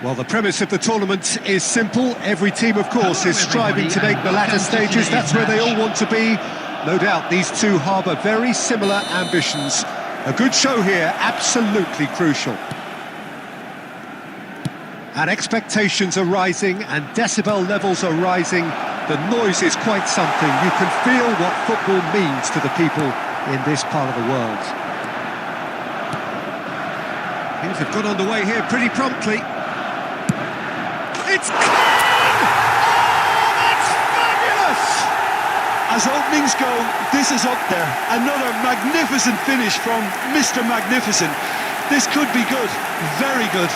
Well, the premise of the tournament is simple. Every team, of course, is striving to make the latter stages. That's where they all want to be. No doubt these two harbour very similar ambitions. A good show here, absolutely crucial. And expectations are rising and decibel levels are rising. The noise is quite something. You can feel what football means to the people in this part of the world. Things have got underway here pretty promptly. It's clean! Oh, that's fabulous! As openings go, this is up there. Another magnificent finish from Mr. Magnificent. This could be good, very good.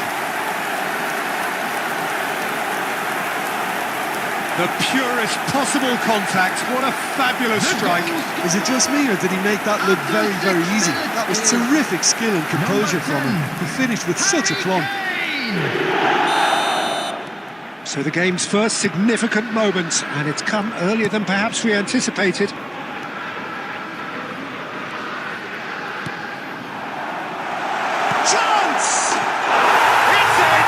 The purest possible contact. What a fabulous strike. Is it just me, or did he make that look very, very easy? That was terrific skill and composure from him. He finished with such aplomb. So the game's first significant moment, and it's come earlier than perhaps we anticipated. Chance! It's in!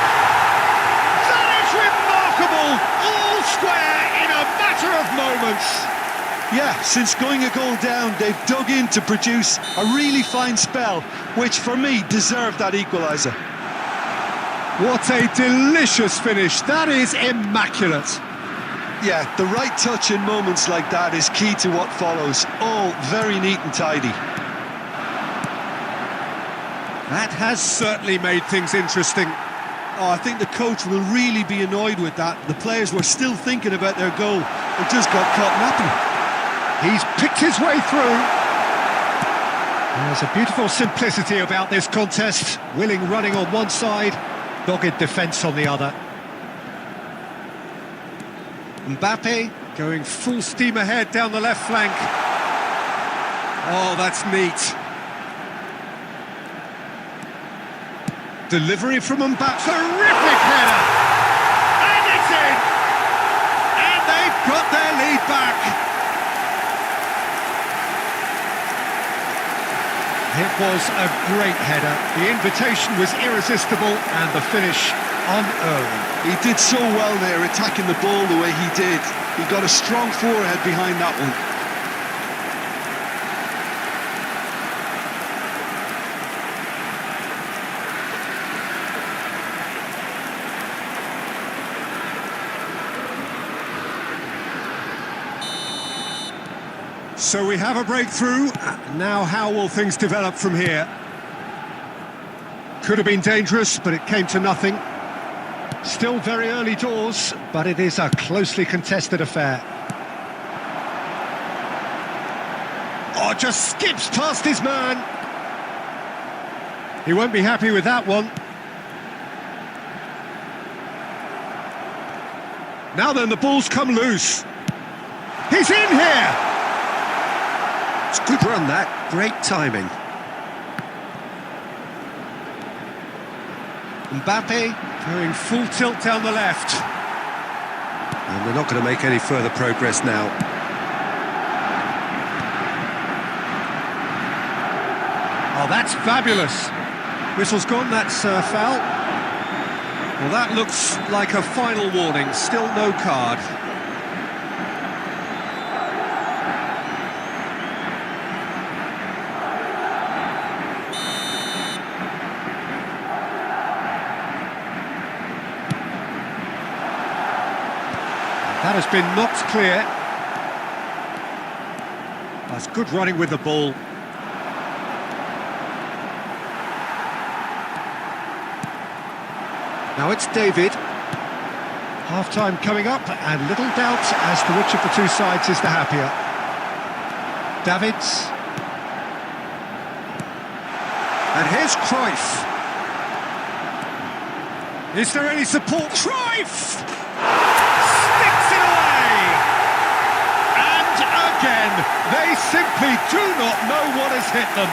That is remarkable! All square in a matter of moments. Yeah, since going a goal down, they've dug in to produce a really fine spell, which for me deserved that equaliser. What a delicious finish. That is immaculate. Yeah, the right touch in moments like that is key to what follows. All very neat and tidy. That has certainly made things interesting. Oh, I think the coach will really be annoyed with that. The players were still thinking about their goal and just got caught napping. He's picked his way through. There's a beautiful simplicity about this contest. Willing running on one side, dogged defence on the other. Mbappe going full steam ahead down the left flank. Oh, that's neat. Delivery from Mbappe. Terrific header! And it's in! And they've got their lead back. It was a great header. The invitation was irresistible and the finish unearned. He did so well there, attacking the ball the way he did. He got a strong forehead behind that one. So we have a breakthrough. Now how will things develop from here? Could have been dangerous, but it came to nothing. Still very early doors, but it is a closely contested affair. Oh, just skips past his man. He won't be happy with that one. Now then, the ball's come loose. He's in here! It's a good run, that. Great timing. Mbappe going full tilt down the left. And they're not going to make any further progress now. Oh, that's fabulous. Whistle's gone, that's foul. Well, that looks like a final warning. Still no card. That has been knocked clear. That's good running with the ball. Now it's David. Half-time coming up, and little doubt as to which of the two sides is the happier. Davids. And here's Cruyff. Is there any support? Cruyff! Again, they simply do not know what has hit them.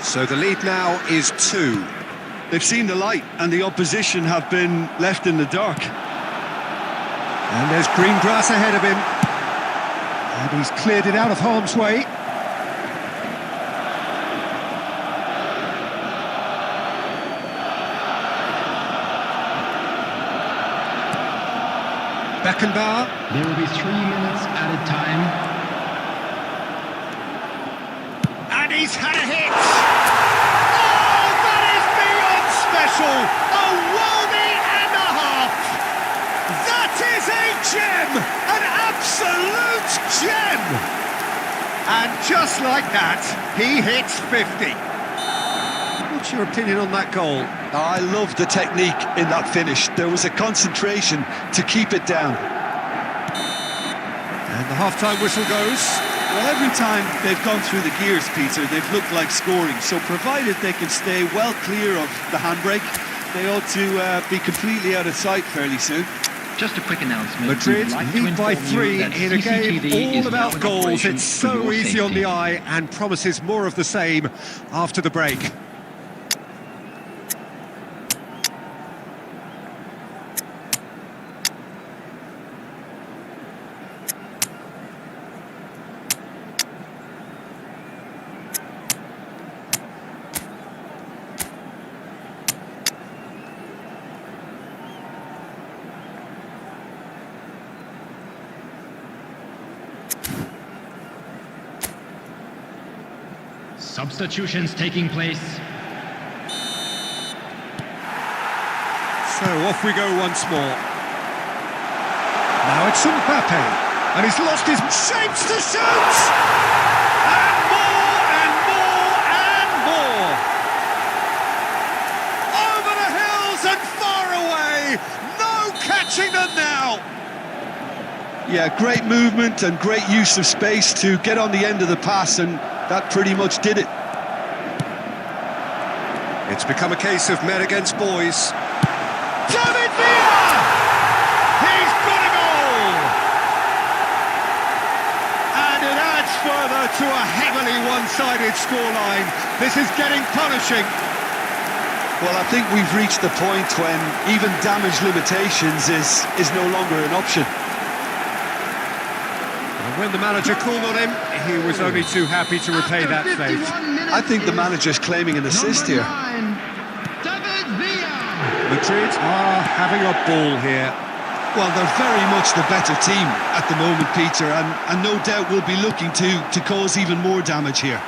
So the lead now is 2. They've seen the light and the opposition have been left in the dark. And there's green grass ahead of him. And he's cleared it out of harm's way. Beckenbauer. There will be 3 minutes added time. And he's had a hit! Oh, that is beyond special! A worldie and a half! That is a gem! An absolute gem! And just like that, he hits 50. What's your opinion on that goal? I love the technique in that finish. There was a concentration to keep it down. And the half-time whistle goes. Well, every time they've gone through the gears, Peter, they've looked like scoring. So provided they can stay well clear of the handbrake, they ought to be completely out of sight fairly soon. Just a quick announcement. Madrid We'd like to lead by inform you 3 that in a game CCTV all is about now in goals. operation It's for so your easy on safety. the eye and promises more of the same after the break. Substitutions taking place. So off we go once more. Now it's Mbappe, and he's lost his shapes to shoot! And more, and more, and more! Over the hills and far away! No catching them now! Yeah, great movement and great use of space to get on the end of the pass, and that pretty much did it. It's become a case of men against boys. David Villa! He's got a goal! And it adds further to a heavily one-sided scoreline. This is getting punishing. Well, I think we've reached the point when even damage limitations is no longer an option. And when the manager called on him, he was only too happy to repay that fate. I think the manager's claiming an assist here. Madrid are having a ball here. Well, they're very much the better team at the moment, Peter, and no doubt will be looking to cause even more damage here.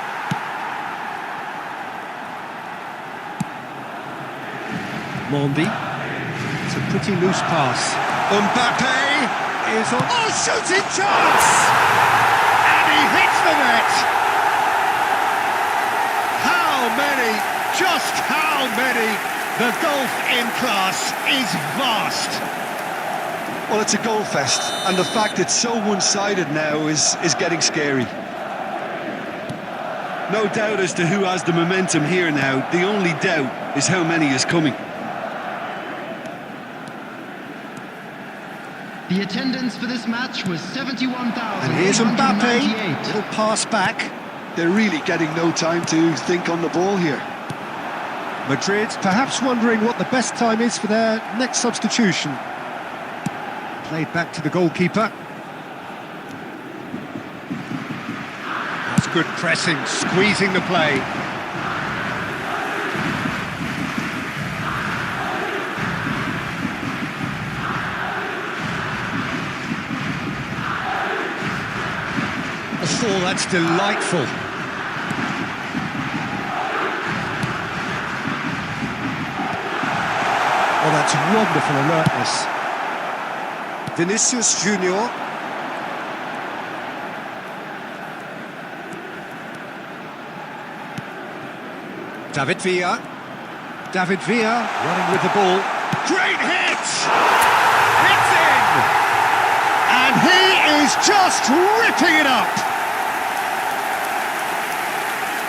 Mondi. It's a pretty loose pass. Mbappe is on... Oh, shooting chance! And he hits the net! How many? Just how many? The gulf in class is vast. Well, it's a goal fest, and the fact it's so one-sided now is getting scary. No doubt as to who has the momentum here now. The only doubt is how many is coming. The attendance for this match was 71,000. And here's Mbappe. Little pass back. They're really getting no time to think on the ball here. Madrid perhaps wondering what the best time is for their next substitution. Played back to the goalkeeper. That's good pressing, squeezing the play. Oh, that's delightful. Oh, that's wonderful alertness. Vinicius Junior. David Villa. David Villa running with the ball. Great hit! It's in! And he is just ripping it up!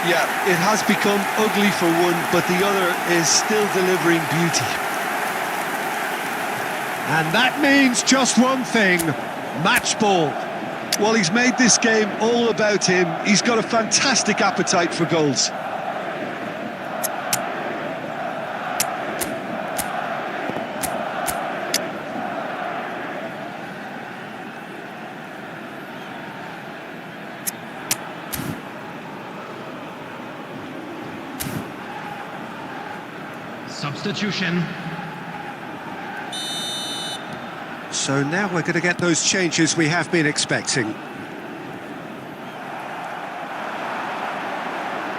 Yeah, it has become ugly for one, but the other is still delivering beauty. And that means just one thing, match ball. Well, he's made this game all about him. He's got a fantastic appetite for goals. substitution. So now we're going to get those changes we have been expecting.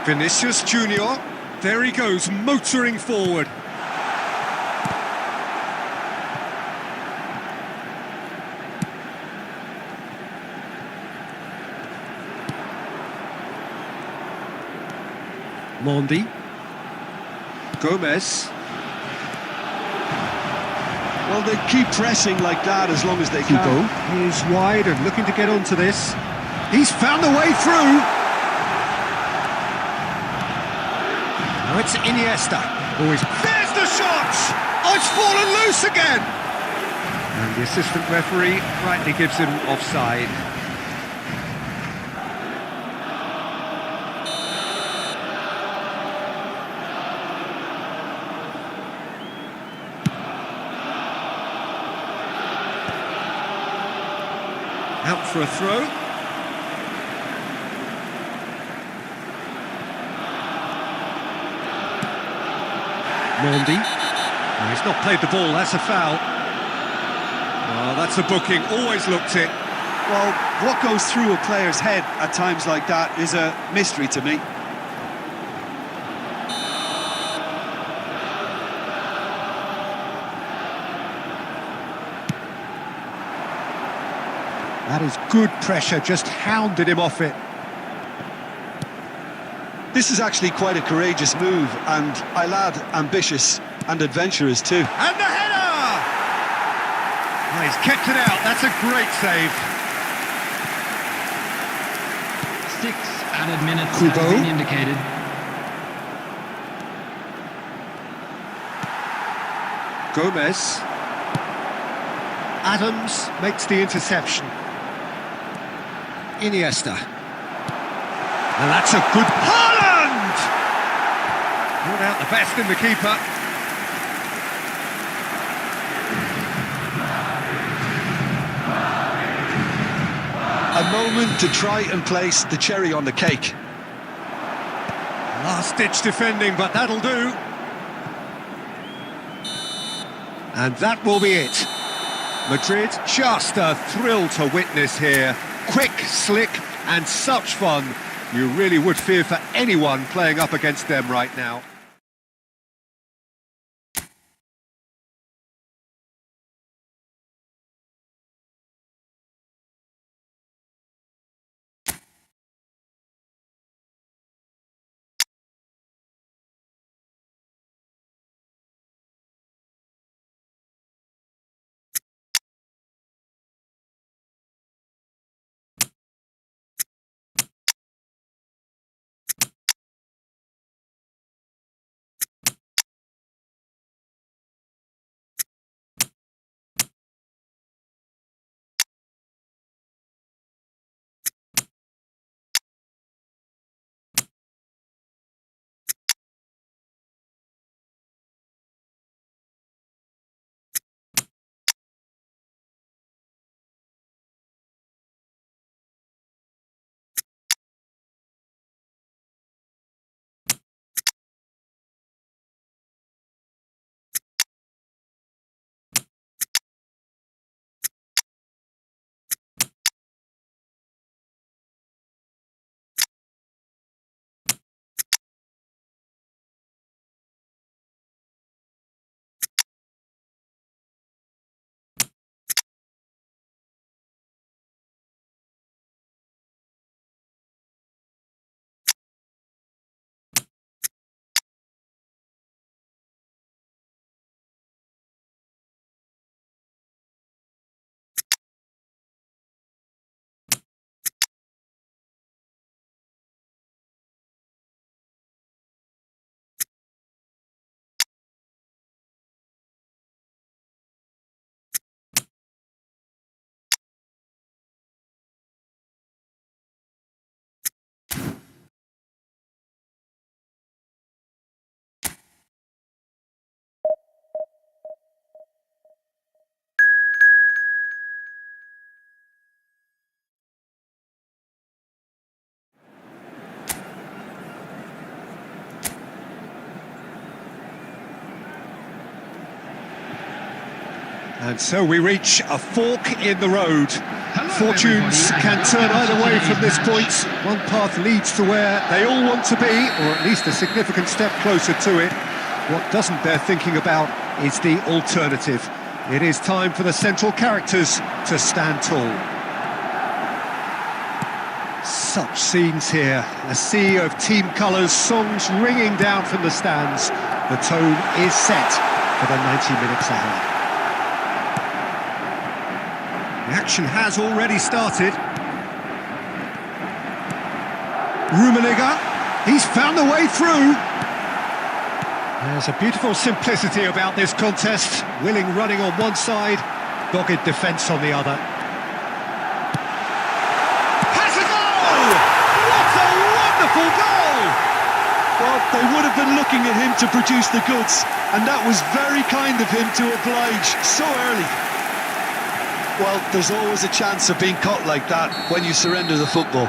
Vinicius Junior, there he goes, motoring forward. Mondi. Gomez. Well, they keep pressing like that as long as they can. He is wide and looking to get onto this. He's found the way through. Now it's Iniesta. There's the shot! Oh, it's fallen loose again! And the assistant referee rightly gives him offside. Out for a throw. Mondi. Oh, he's not played the ball, that's a foul. Oh, that's a booking, always looked it. Well, what goes through a player's head at times like that is a mystery to me. That is good pressure, just hounded him off it. This is actually quite a courageous move, and I'll add ambitious and adventurous too. And the header! Oh, he's kept it out, that's a great save. 6 added minutes Kubo. have been indicated. Gomez. Adams makes the interception. Iniesta. And that's a good... Haaland! Brought out the best in the keeper. A moment to try and place the cherry on the cake. Last-ditch defending, but that'll do. And that will be it. Madrid, just a thrill to witness here. Quick, slick, and such fun. You really would fear for anyone playing up against them right now. And so we reach a fork in the road. Hello, Fortunes everybody, can and turn welcome either to way from today's this point. match. One path leads to where they all want to be, or at least a significant step closer to it. What doesn't bear thinking about is the alternative. It is time for the central characters to stand tall. Such scenes here, a sea of team colours, songs ringing down from the stands. The tone is set for the 90 minutes ahead. The action has already started. Rummenigge, he's found the way through. There's a beautiful simplicity about this contest. Willing running on one side, dogged defence on the other. Has a goal! What a wonderful goal! Well, they would have been looking at him to produce the goods, and that was very kind of him to oblige so early. Well, there's always a chance of being caught like that when you surrender the football.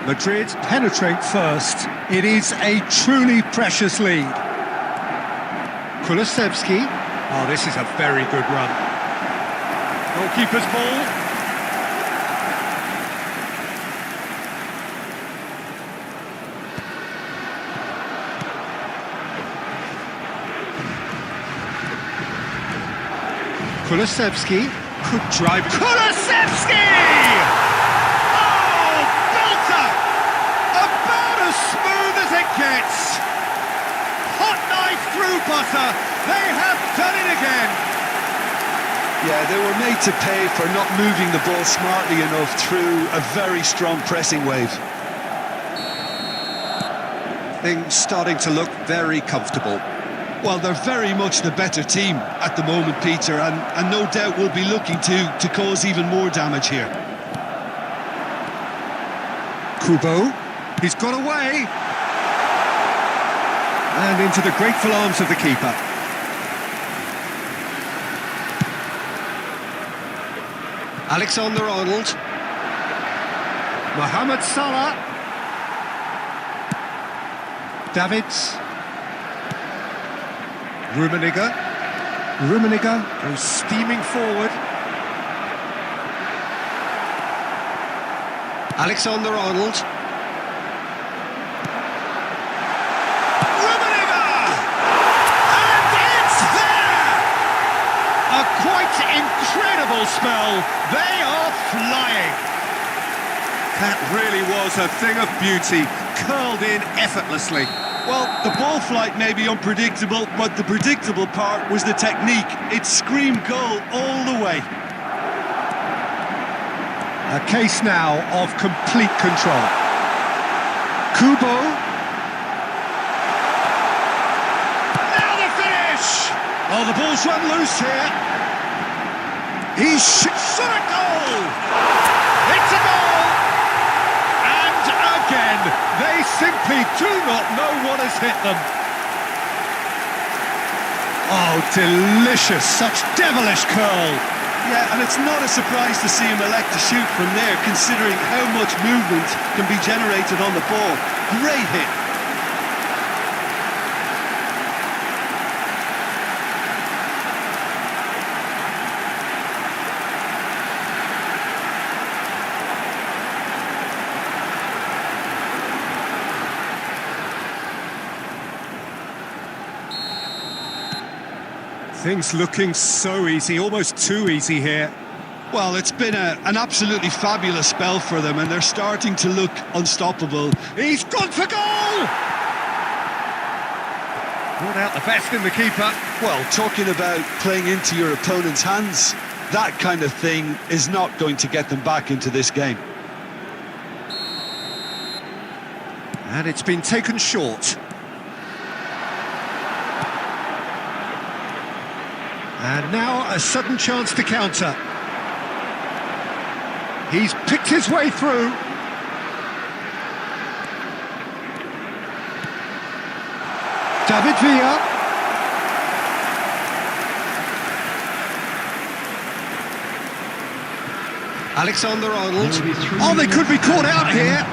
Madrid penetrate first. It is a truly precious lead. Kulusevski. Oh, this is a very good run. Goalkeeper's ball. Kulusevski could drive. Kulusevski! Oh, belter! About as smooth as it gets. Hot knife through butter. They have done it again. Yeah, they were made to pay for not moving the ball smartly enough through a very strong pressing wave. Things starting to look very comfortable. Well, they're very much the better team at the moment, Peter, and no doubt will be looking to cause even more damage here. Kubo, he's got away. And into the grateful arms of the keeper. Alexander-Arnold. Mohamed Salah. Davids. Rummenigge. Rummenigge goes steaming forward. Alexander-Arnold. Rummenigge! And it's there! A quite incredible spell. They are flying. That really was a thing of beauty, curled in effortlessly. Well, the ball flight may be unpredictable, but the predictable part was the technique. It screamed goal all the way. A case now of complete control. Kubo. Now the finish! Oh, the ball's run loose here. He shoots a goal! It's a goal! And again, they simply do not know what has hit them. Oh, delicious, such devilish curl. Yeah, and it's not a surprise to see him elect to shoot from there, considering how much movement can be generated on the ball. Great hit. Things looking so easy, almost too easy here. Well, it's been an absolutely fabulous spell for them, and they're starting to look unstoppable. He's gone for goal! Brought out the best in the keeper. Well, talking about playing into your opponent's hands, that kind of thing is not going to get them back into this game. And it's been taken short. And now a sudden chance to counter. He's picked his way through. David Villa. Alexander-Arnold. Oh, they could be caught out here.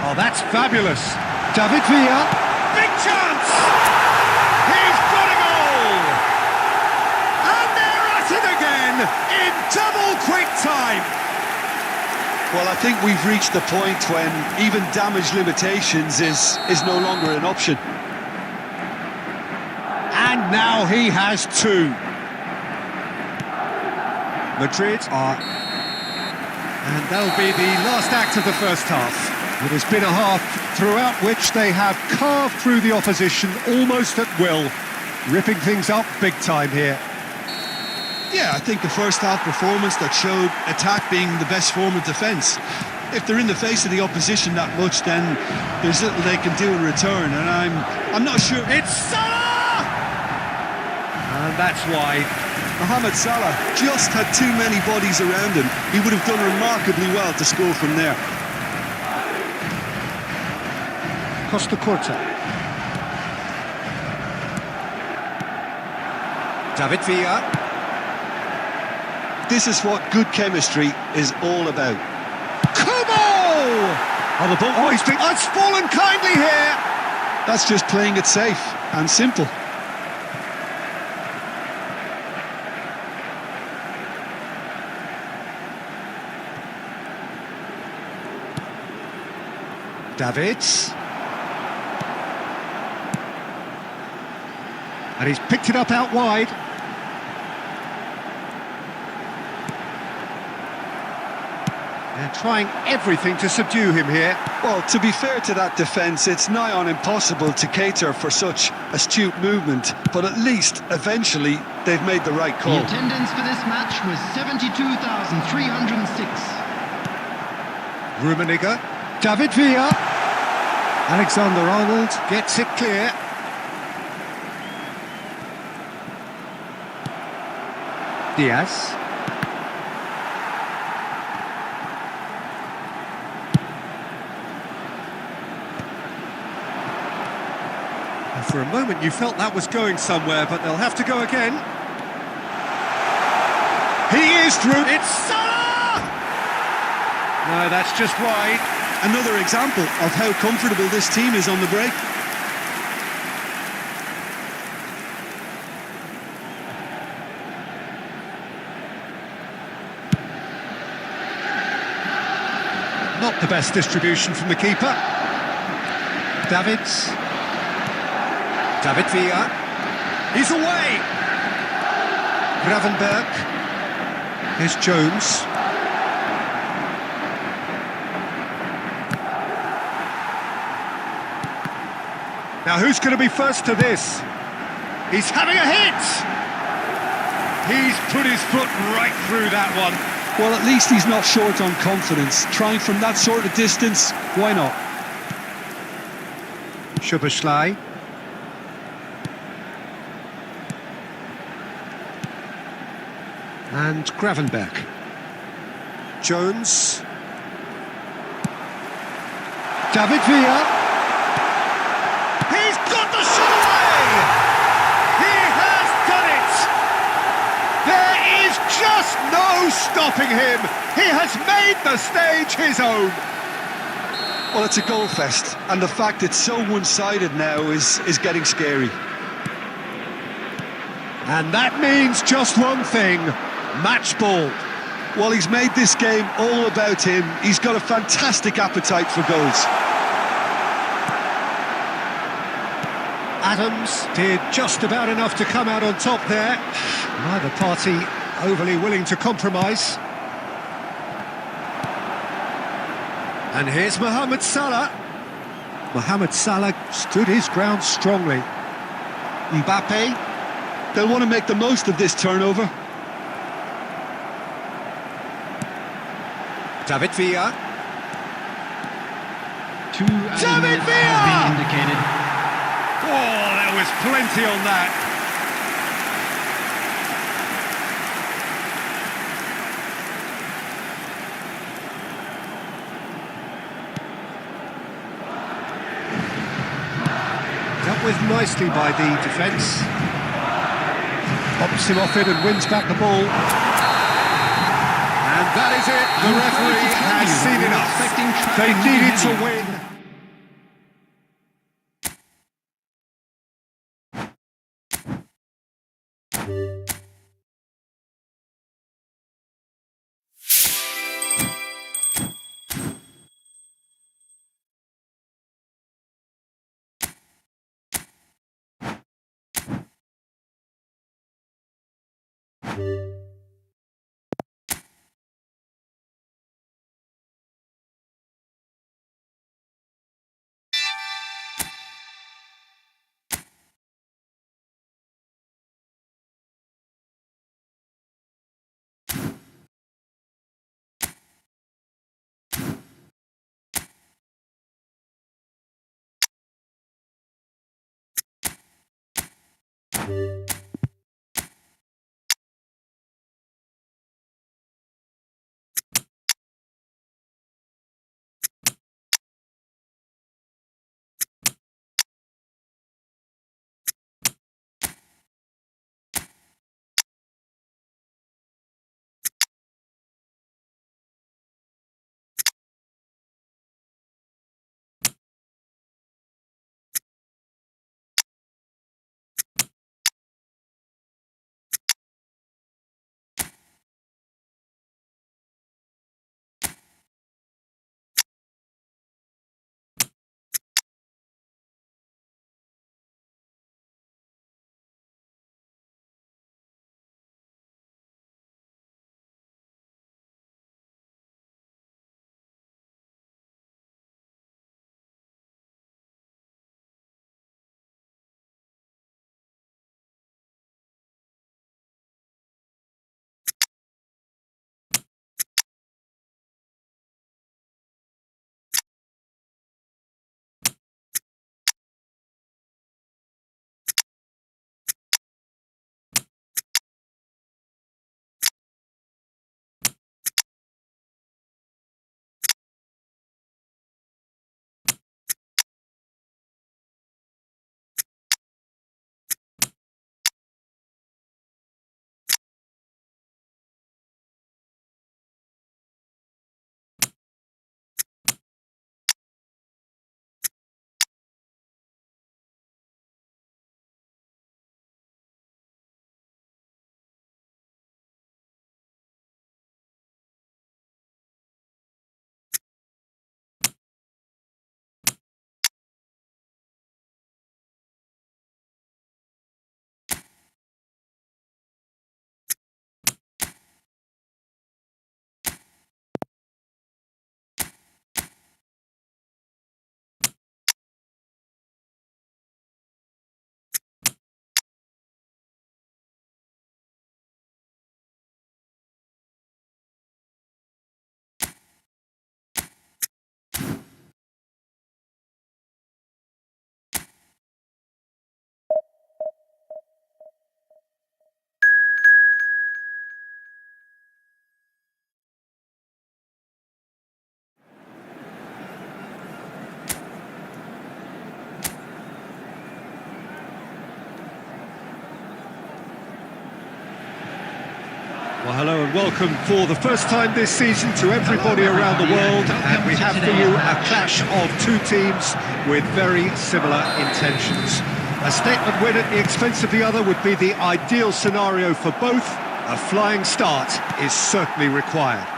Oh, that's fabulous. David Villa. Big chance! He's got a goal! time. Well, I think we've reached the point when even damage limitations is no longer an option. And now he has two. Madrid are... And that'll be the last act of the first half. It has been a half throughout which they have carved through the opposition almost at will, ripping things up big time here. Yeah, I think the first half performance that showed attack being the best form of defence. If they're in the face of the opposition that much, then there's little they can do in return, and I'm not sure. It's Salah! And that's wide. Mohamed Salah just had too many bodies around him. He would have done remarkably well to score from there. Costa Curta. David Villa. This is what good chemistry is all about. Kubo! Oh, he's fallen kindly here. That's just playing it safe and simple. Davids. And he's picked it up out wide. They're trying everything to subdue him here. Well, to be fair to that defence, it's nigh on impossible to cater for such astute movement, but at least, eventually, they've made the right call. The attendance for this match was 72,306. Rummenigge. David Villa. Alexander-Arnold gets it clear. Diaz. And for a moment you felt that was going somewhere, but they'll have to go again. He is through. It's Salah! No, that's just wide. Another example of how comfortable this team is on the break. Not the best distribution from the keeper. Davids. David Villa. He's away! Gravenberg. Here's Jones. Now who's going to be first to this? He's having a hit! He's put his foot right through that one. Well, at least he's not short on confidence. Trying from that sort of distance, why not? Szoboszlai. And Gravenberg. Jones. David Villa. He's got the shot away! He has done it! There is just no stopping him! He has made the stage his own! Well, it's a goal fest, and the fact it's so one-sided now is getting scary. And that means just one thing, match ball. Well, he's made this game all about him. He's got a fantastic appetite for goals. Adams did just about enough to come out on top there. Neither party overly willing to compromise. And here's Mohamed Salah. Mohamed Salah stood his ground strongly. Mbappe. They'll want to make the most of this turnover. David Villa. David Villa! Has been indicated. Oh, there was plenty on that. Dealt with nicely by the defence. Pops him off it and wins back the ball. And that is it. The referee has seen enough. They needed to win. Well, hello and welcome for the first time this season to everybody around the world, and we have for you a clash of two teams with very similar intentions. A statement win at the expense of the other would be the ideal scenario for both. A flying start is certainly required.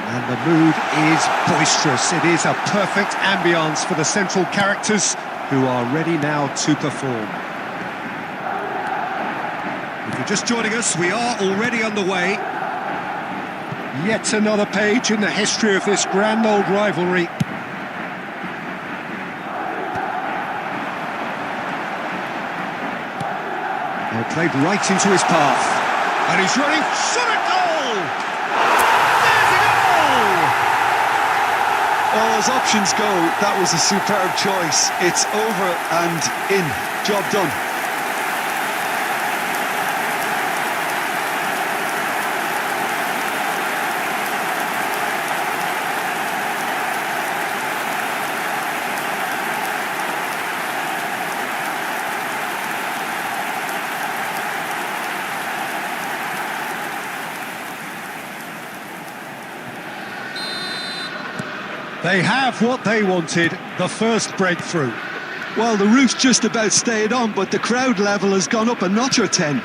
And the mood is boisterous. It is a perfect ambience for the central characters who are ready now to perform. If you're just joining us, we are already underway. Yet another page in the history of this grand old rivalry. Well, played right into his path. And he's running, shot at goal! There's a goal! Well, as options go, that was a superb choice. It's over and in. Job done. They have what they wanted, the first breakthrough. Well, the roof's just about stayed on, but the crowd level has gone up a notch or 10.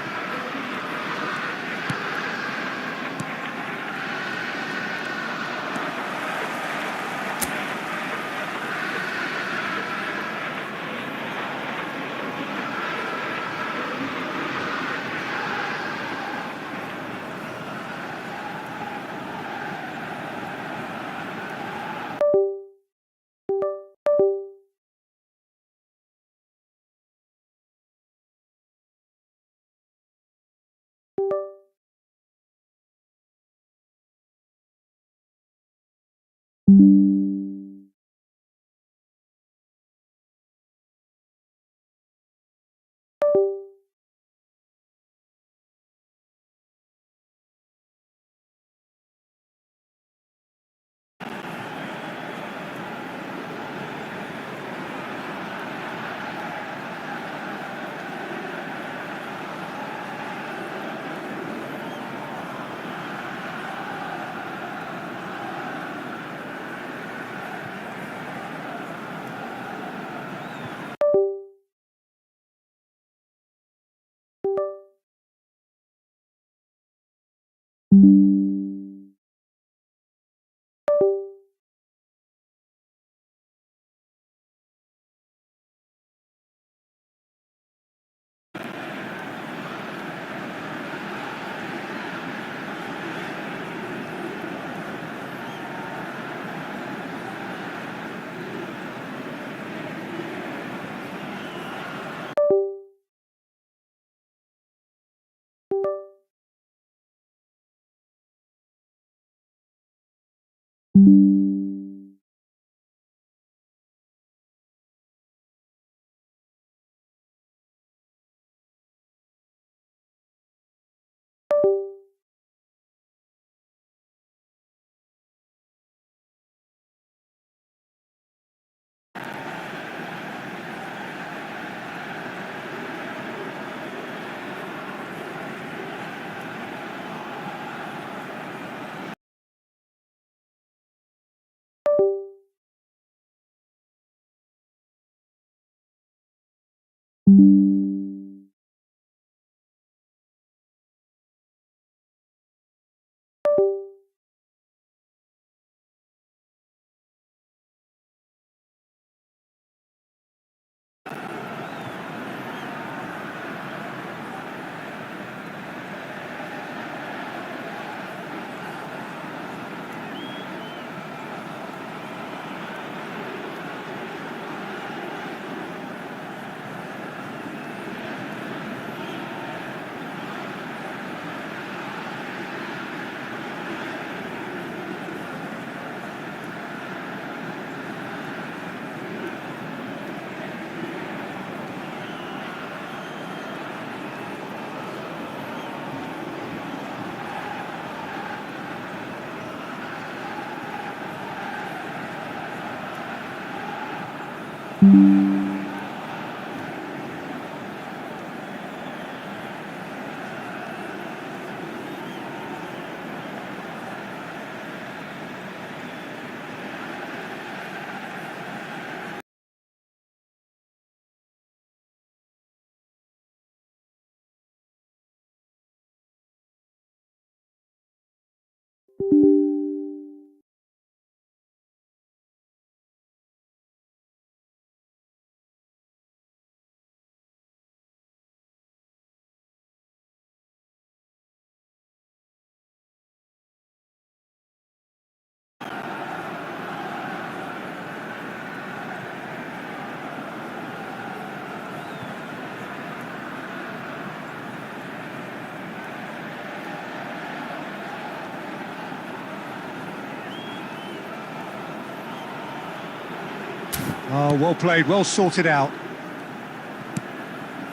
Oh, well played, well sorted out.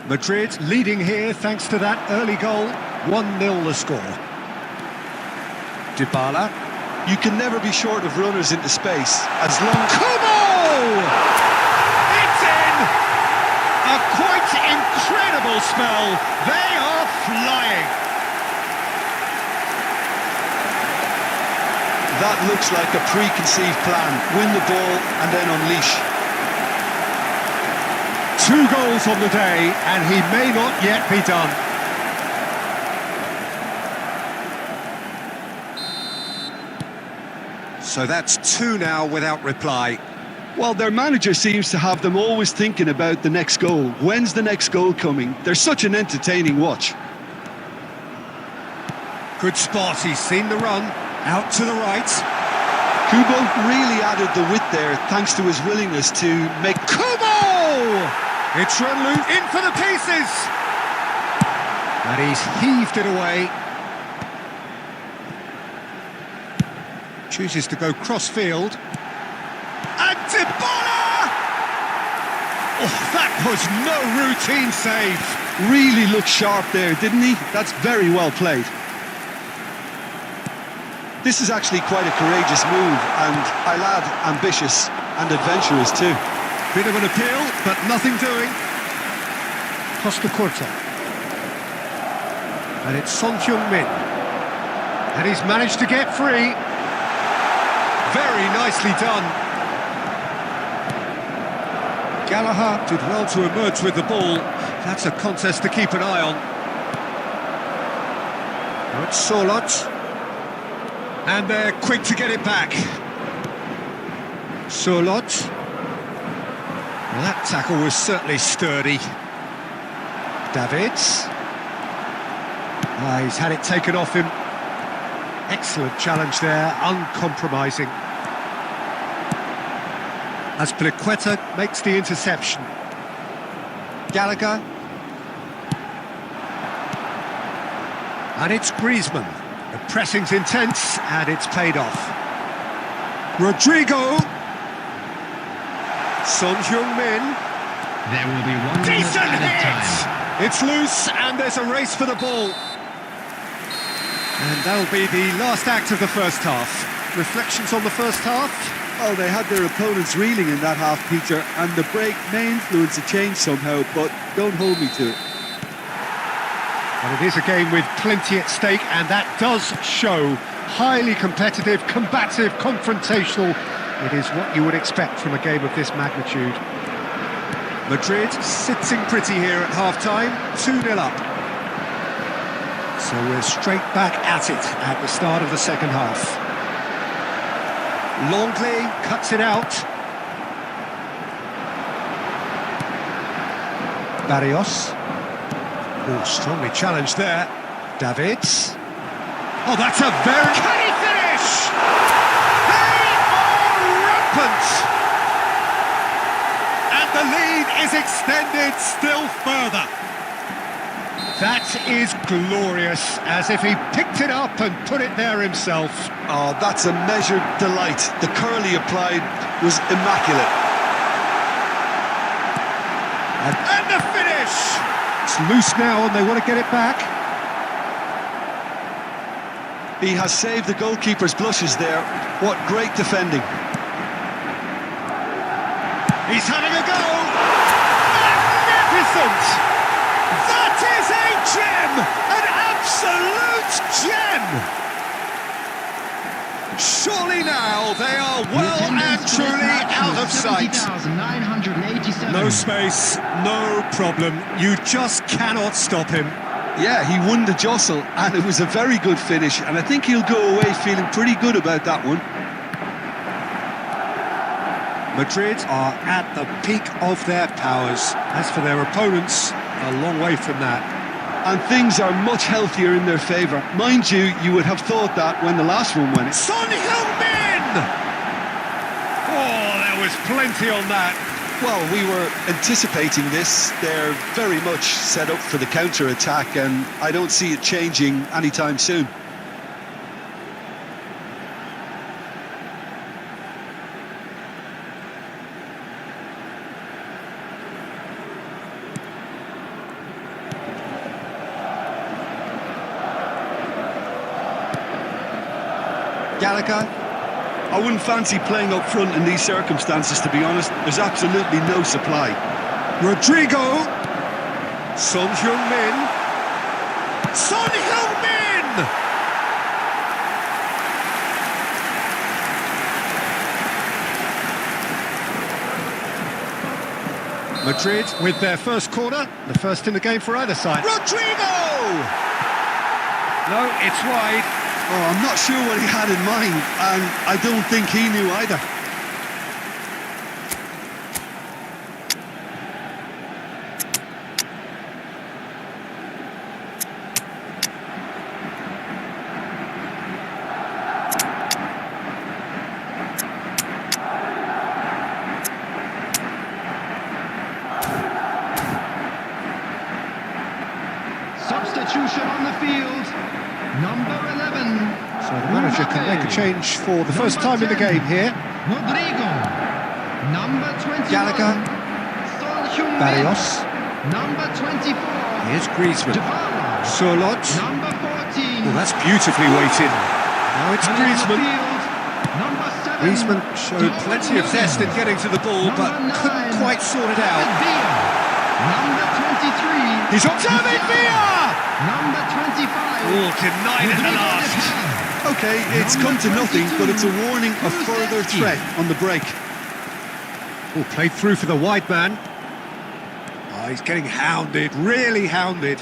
Madrid leading here thanks to that early goal. 1-0 the score. Dybala. You can never be short of runners into space, as long as... Kubo! It's in! A quite incredible spell. They are flying. That looks like a preconceived plan. Win the ball and then unleash. 2 goals on the day, and he may not yet be done. So that's 2 now without reply. Well, their manager seems to have them always thinking about the next goal. When's the next goal coming? They're such an entertaining watch. Good spot, he's seen the run, out to the right. Kubo really added the width there thanks to his willingness to make... Kubo! It's run loose, in for the pieces! And he's heaved it away. Chooses to go cross-field. And Dybala! Oh, that was no routine save. Really looked sharp there, didn't he? That's very well played. This is actually quite a courageous move, and I'll add ambitious and adventurous too. Bit of an appeal, but nothing doing. Costa Curta. And it's Son Heung-min. And he's managed to get free. Very nicely done. Gallagher did well to emerge with the ball. That's a contest to keep an eye on. Now it's Solot. And they're quick to get it back. Surlot. Well, that tackle was certainly sturdy. Davids. He's had it taken off him. Excellent challenge there, uncompromising. As Pliqueta makes the interception. Gallagher. And it's Griezmann. The pressing's intense, and it's paid off. Rodrigo. Son Heung-min. There will be 1 minute Decent added time. hit! It's loose, and there's a race for the ball. And that'll be the last act of the first half. Reflections on the first half? Well, they had their opponents reeling in that half, Peter, and the break may influence a change somehow, but don't hold me to it. And it is a game with plenty at stake, and that does show. Highly competitive, combative, confrontational. It is what you would expect from a game of this magnitude. Madrid sitting pretty here at half-time, 2-0 up. So we're straight back at it at the start of the second half. Longley cuts it out. Barrios. Oh, strongly challenged there. Davids. Oh, that's a very... Can he finish? They are rampant! And the lead is extended still further. That is glorious, as if he picked it up and put it there himself. Oh, that's a measured delight. The curl he applied was immaculate. And the finish! It's loose now and they want to get it back. He has saved the goalkeeper's blushes there. What great defending. He's having a go! Magnificent! That is a gem! An absolute gem! Surely now they are well and truly out of sight. No space, no problem. You just cannot stop him. Yeah, he won the jostle, and it was a very good finish, and I think he'll go away feeling pretty good about that one. Madrid are at the peak of their powers. As for their opponents, a long way from that. And things are much healthier in their favour. Mind you, you would have thought that when the last one went. Son Heung-min! Oh, there was plenty on that. Well, we were anticipating this. They're very much set up for the counter-attack, and I don't see it changing anytime soon. Gallagher. I wouldn't fancy playing up front in these circumstances, to be honest. There's absolutely no supply. Rodrigo. Son Heung-min. Son Heung-min! Madrid with their first corner, the first in the game for either side. Rodrigo! No, it's wide. Oh, I'm not sure what he had in mind, and I don't think he knew either. Substitution on the field. Number 11. So the manager can make a change for the first time in the game here. Rodrigo. Number 21. Gallagher. Son Heung-min. Barrios. Number 24. Here's Griezmann. Divison. Surlot. Number 14. Oh, that's beautifully weighted. Now it's And on the Griezmann. field, number 7. Griezmann showed plenty of zest in getting to the ball, but couldn't quite sort it out. Number 23. He's on David Villa! Number 25. Oh, denied at the last. Okay, it's come to nothing, but it's a warning of further threat on the break. Oh, played through for the wide man. Oh, he's getting hounded, really hounded.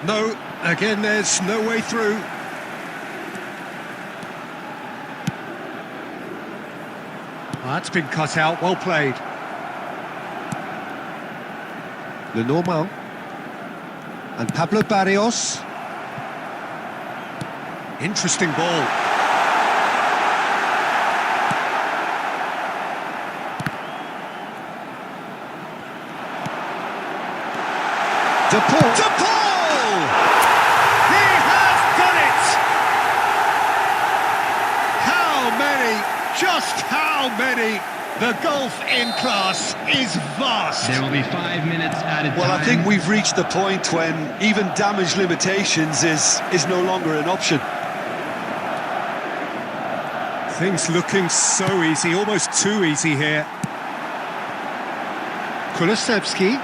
No, again, there's no way through. That's been cut out, well played. Lenormand. And Pablo Barrios. Interesting ball. De Paul! He has done it! How many? Just how many? The gulf in class is vast. There will be 5 minutes added Well, time. I think we've reached the point when even damage limitations is no longer an option. Things looking so easy, almost too easy here. Kulusevski.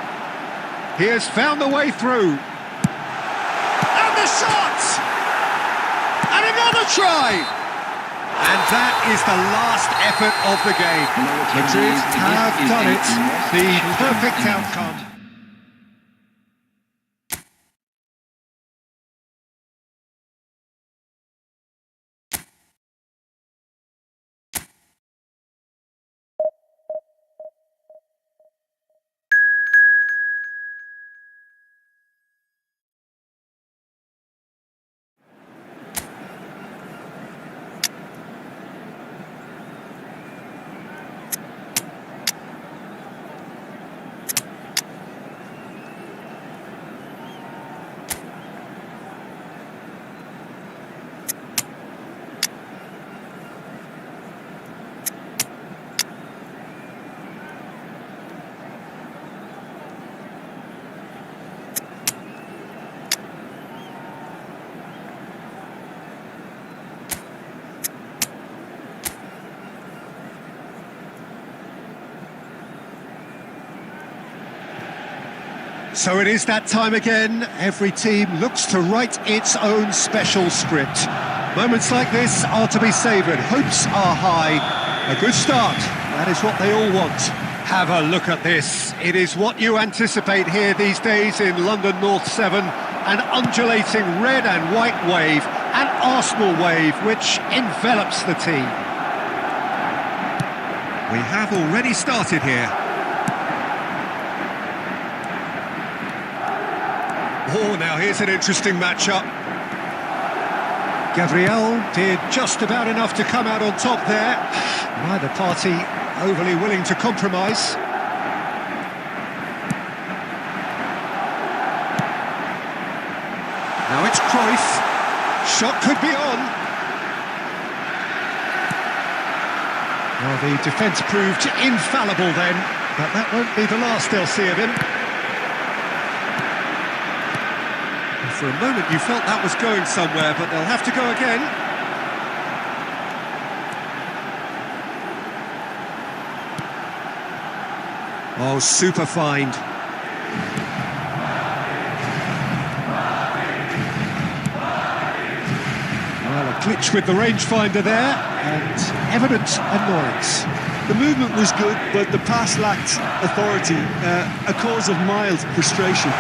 He has found the way through. And the shot! And another try! And that is the last effort of the game. Madrid have done it. The perfect outcome. So it is that time again. Every team looks to write its own special script. Moments like this are to be savoured. Hopes are high. A good start. That is what they all want. Have a look at this. It is what you anticipate here these days in London North 7. An undulating red and white wave. An Arsenal wave which envelops the team. We have already started here. Oh, now here's an interesting matchup. Gabriel did just about enough to come out on top there. Neither party overly willing to compromise. Now it's Cruyff. Shot could be on. Well, the defence proved infallible then, but that won't be the last they'll see of him. For a moment you felt that was going somewhere, but they'll have to go again. Oh, super find. Well, a glitch with the rangefinder there, and evident annoyance. The movement was good, but the pass lacked authority, a cause of mild frustration.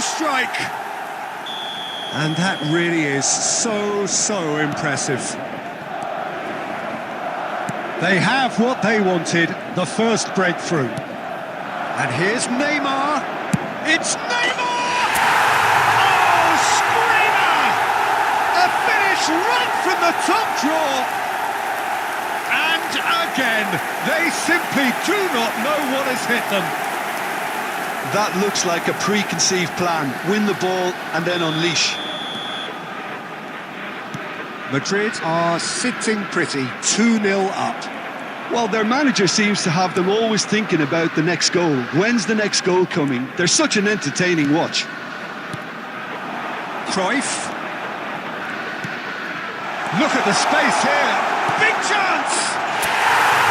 Strike, and that really is so impressive. They have what they wanted, the first breakthrough. And here's Neymar. It's Neymar! Oh, screamer! A finish right from the top draw. And again, they simply do not know what has hit them. That looks like a preconceived plan. Win the ball and then unleash. Madrid are sitting pretty, 2-0 up. Well, their manager seems to have them always thinking about the next goal. When's the next goal coming? They're such an entertaining watch. Cruyff. Look at the space here. Big chance!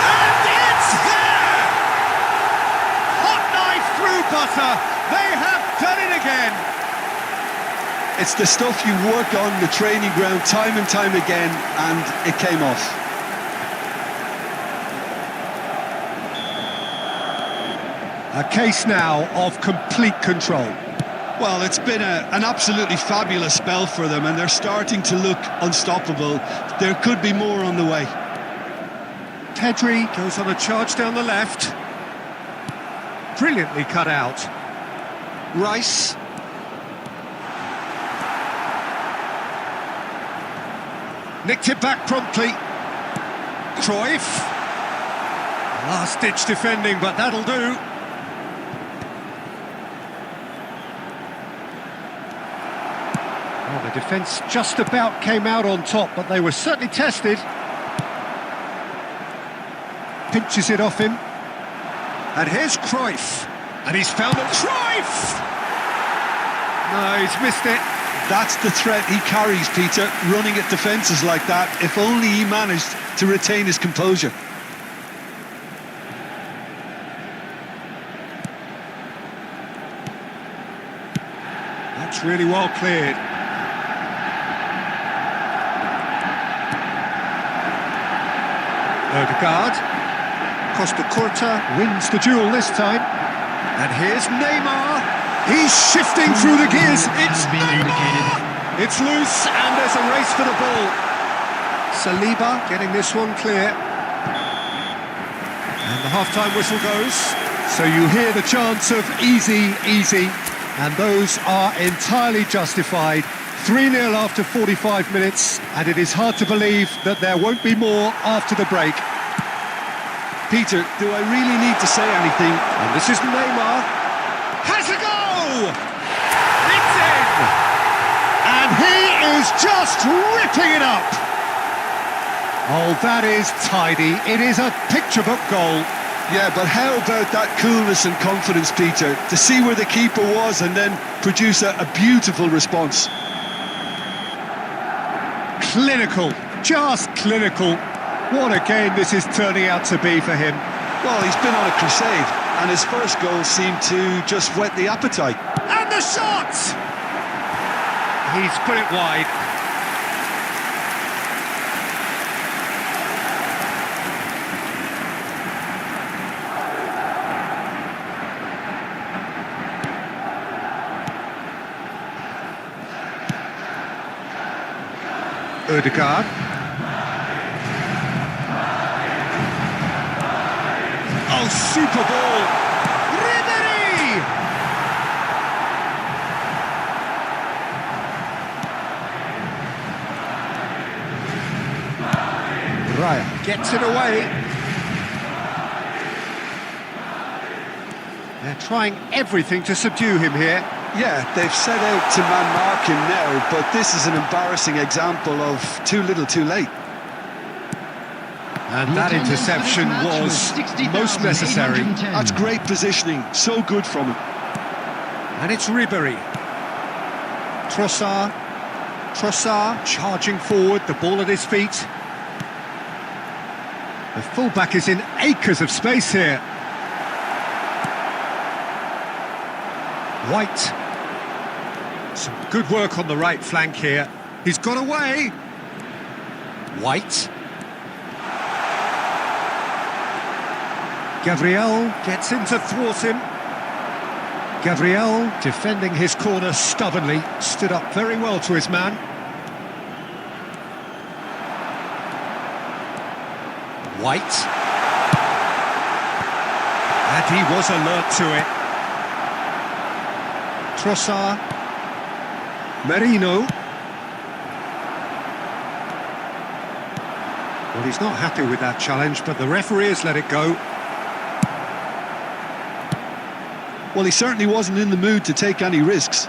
And it's there! Hot knife through butter. They have done it again. It's the stuff you work on the training ground time and time again, and it came off. A case now of complete control. Well, it's been an absolutely fabulous spell for them, and they're starting to look unstoppable. There could be more on the way. Pedri goes on a charge down the left. Brilliantly cut out. Rice. Nicked it back promptly. Cruyff. Last-ditch defending, but that'll do. Well, the defence just about came out on top, but they were certainly tested. Pinches it off him. And here's Cruyff. And he's found it. Cruyff! No, he's missed it. That's the threat he carries, Peter, running at defences like that. If only he managed to retain his composure. That's really well cleared. Odegaard. Costa Curta wins the duel this time. And here's Neymar. He's shifting through the gears. It's Neymar! It's loose and there's a race for the ball. Saliba getting this one clear. And the half-time whistle goes. So you hear the chants of easy, easy. And those are entirely justified. 3-0 after 45 minutes. And it is hard to believe that there won't be more after the break. Peter, do I really need to say anything? And this is Neymar. Has a go! It's in! And he is just ripping it up! Oh, that is tidy. It is a picture-book goal. Yeah, but how about that coolness and confidence, Peter? To see where the keeper was and then produce a beautiful response. Clinical. Just clinical. What a game this is turning out to be for him. Well, he's been on a crusade, and his first goal seemed to just whet the appetite. And the shot! He's put it wide. Odegaard. Oh, super ball! Ribery! Raya gets it away. They're trying everything to subdue him here. Yeah, they've set out to man-mark him now, but this is an embarrassing example of too little too late. And that interception was most necessary. That's great positioning, so good from him. And it's Ribery. Trossard charging forward, the ball at his feet. The fullback is in acres of space here. White. Some good work on the right flank here. He's got away. White. Gabriel gets in to thwart him. Gabriel defending his corner stubbornly, stood up very well to his man. White. And he was alert to it. Trossard. Merino. Well, he's not happy with that challenge, but the referee has let it go. Well, he certainly wasn't in the mood to take any risks.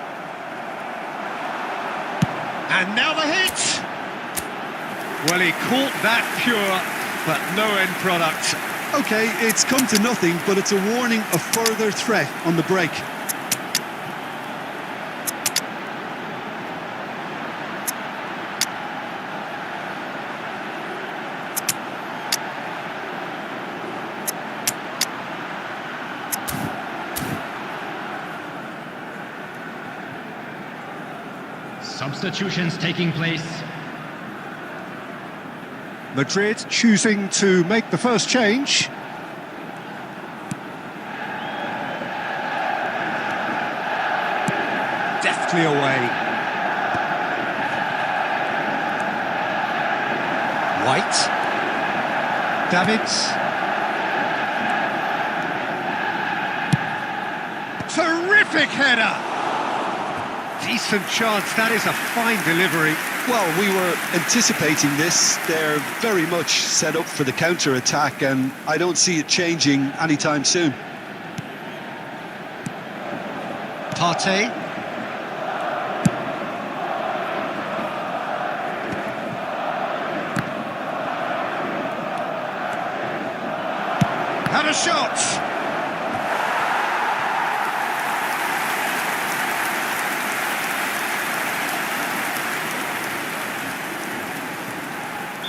And now the hit! Well, he caught that pure, but no end product. OK, it's come to nothing, but it's a warning of further threat on the break. Substitutions taking place. Madrid choosing to make the first change. deftly away. White. Davids. Terrific header! Decent chance, that is a fine delivery. Well, we were anticipating this. They're very much set up for the counter-attack, and I don't see it changing anytime soon. Partey. Had a shot!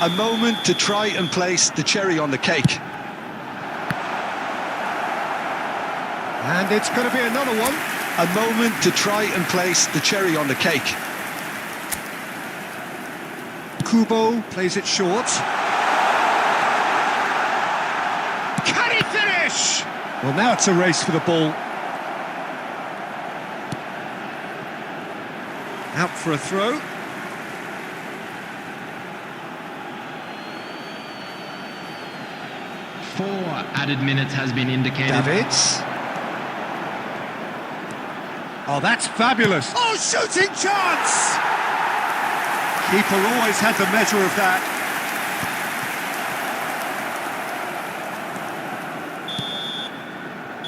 A moment to try and place the cherry on the cake. And it's going to be another one. A moment to try and place the cherry on the cake. Kubo plays it short. Can he finish? Well, now it's a race for the ball. Out for a throw. Four added minutes has been indicated. Davids. Oh, that's fabulous. Oh, shooting chance! Keeper always had the measure of that.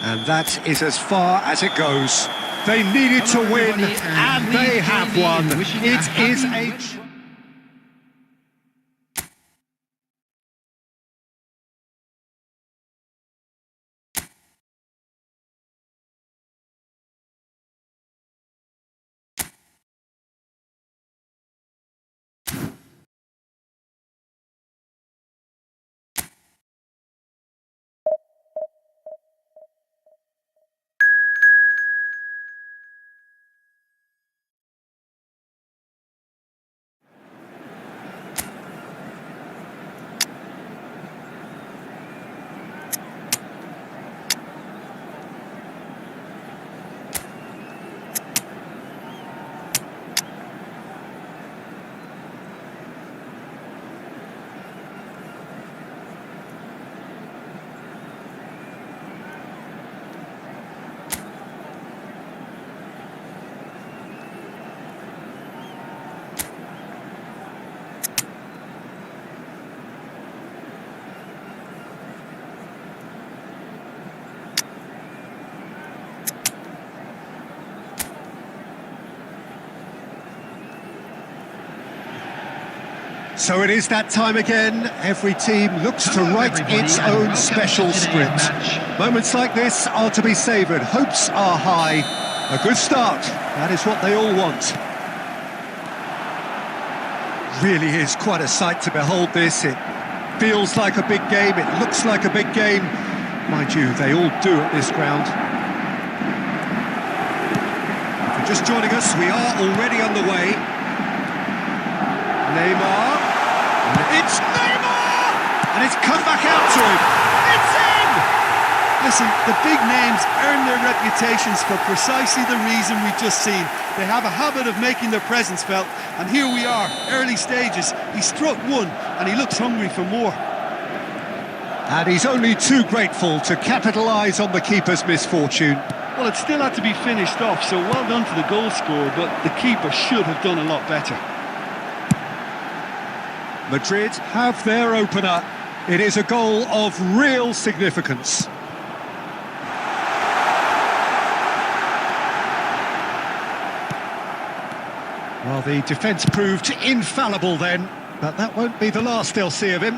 And that is as far as it goes. They needed to win, and they have won. It is a... So it is that time again. Every team looks to write its own special script. Moments like this are to be savoured. Hopes are high. A good start. That is what they all want. Really is quite a sight to behold this. It feels like a big game. It looks like a big game. Mind you, they all do at this ground. If you're just joining us, we are already underway. Neymar. It's Neymar! And it's come back out to him. It's in! Listen, the big names earn their reputations for precisely the reason we've just seen. They have a habit of making their presence felt, and here we are, early stages. He struck one, and he looks hungry for more. And he's only too grateful to capitalise on the keeper's misfortune. Well, it still had to be finished off, so well done to the goal scorer, but the keeper should have done a lot better. Madrid have their opener. It is a goal of real significance. Well, the defence proved infallible then, but that won't be the last they'll see of him.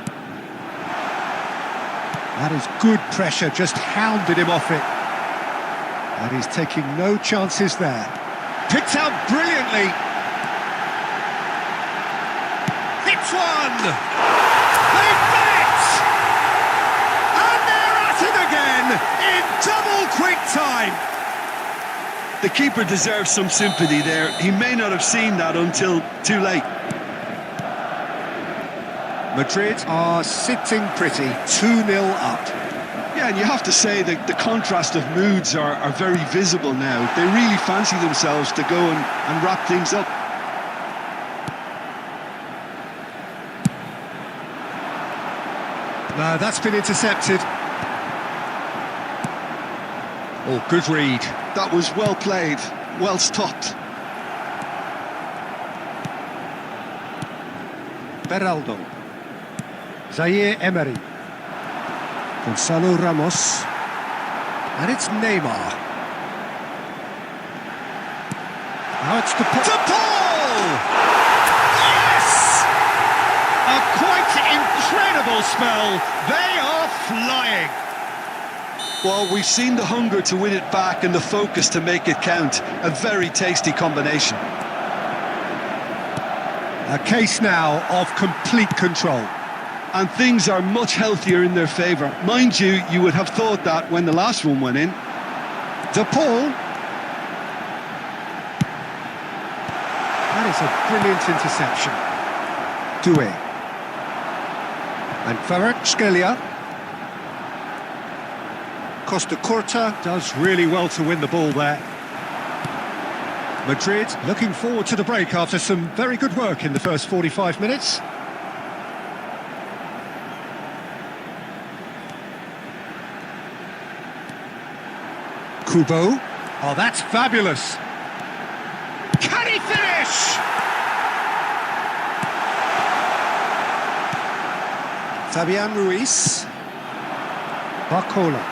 That is good pressure, just hounded him off it. And he's taking no chances there. Picked out brilliantly. Hits one! They've met! And they're at it again in double quick time! The keeper deserves some sympathy there. He may not have seen that until too late. Madrid are sitting pretty, 2-0 up. Yeah, and you have to say that the contrast of moods are very visible now. They really fancy themselves to go and wrap things up. No, that's been intercepted. Oh, good read. That was well played, well stopped. Beraldo. Zaire Emery. Gonzalo Ramos. And it's Neymar. Now it's De Paul! Yes! A quite incredible spell. They are flying. Well, we've seen the hunger to win it back and the focus to make it count. A very tasty combination. A case now of complete control. And things are much healthier in their favour. Mind you, you would have thought that when the last one went in. De Paul. That is a brilliant interception. Doué. And Kvaratskhelia. Costa Curta does really well to win the ball there. Madrid looking forward to the break after some very good work in the first 45 minutes. Kubo. Oh, that's fabulous. Can he finish? Fabian Ruiz. Barcola.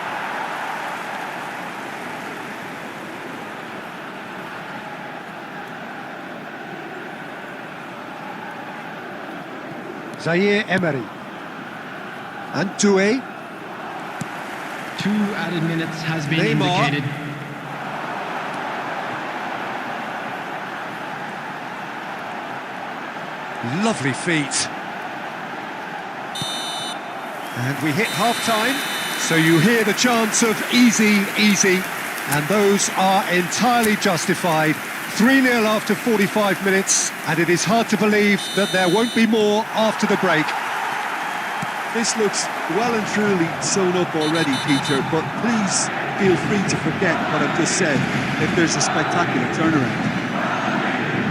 Zaire Emery. And Doué. 2 added minutes has been Neymar. indicated. Lovely feet. And we hit half-time, so you hear the chants of easy, easy, and those are entirely justified. 3-0 after 45 minutes, and it is hard to believe that there won't be more after the break. This looks well and truly sewn up already, Peter, but please feel free to forget what I've just said if there's a spectacular turnaround.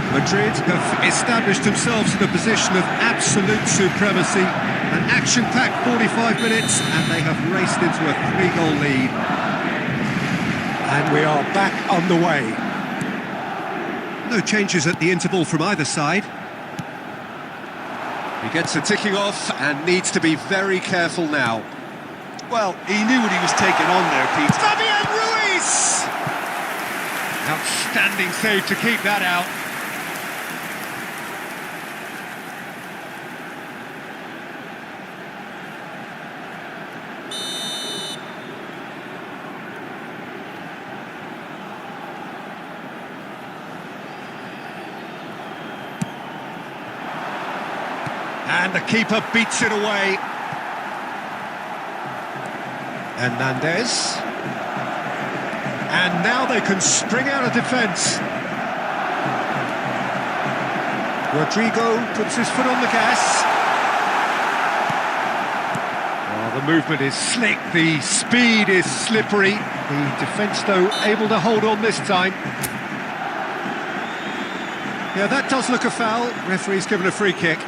Madrid have established themselves in a position of absolute supremacy. An action-packed 45 minutes, and they have raced into a 3-goal lead. And we are back on the way. No changes at the interval from either side. He gets a ticking off and needs to be very careful now. Well, he knew what he was taking on there, Pete. Fabian Ruiz! Outstanding save to keep that out. And the keeper beats it away. Hernandez. And now they can string out a defence. Rodrigo puts his foot on the gas. Oh, the movement is slick, the speed is slippery. The defence, though, able to hold on this time. Yeah, that does look a foul. Referee's given a free kick.